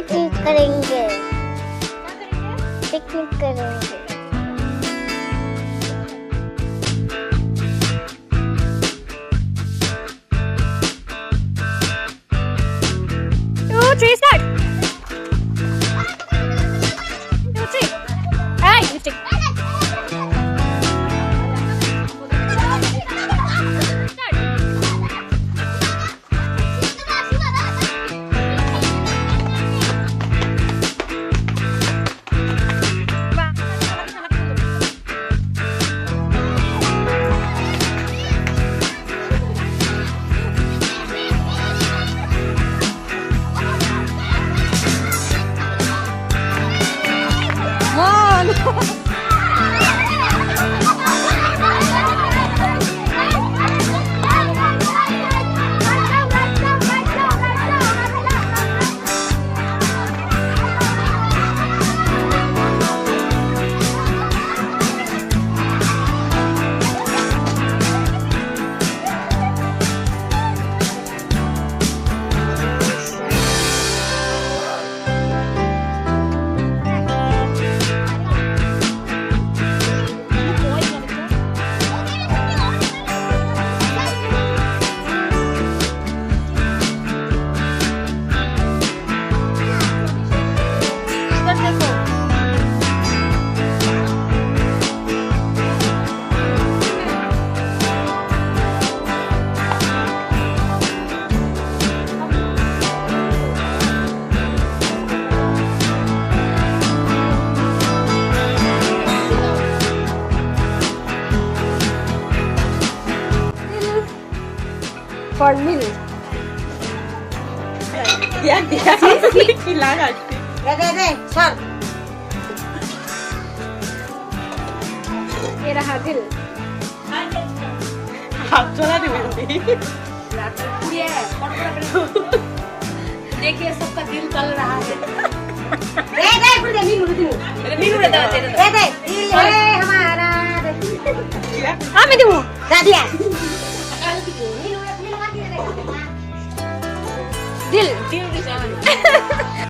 Picnic करेंगे, picnic करेंगे। Tree start. 2, 3. Hey, you stick. For milk. কি লাগাস दे सर ये रहा दिल. হাত চলা দিবেন देखिए सबका दिल चल रहा है. दे फिर दे मीनू दे मीनू ने दे दे दिल है हमारा हाँ मैं दूँ. दिया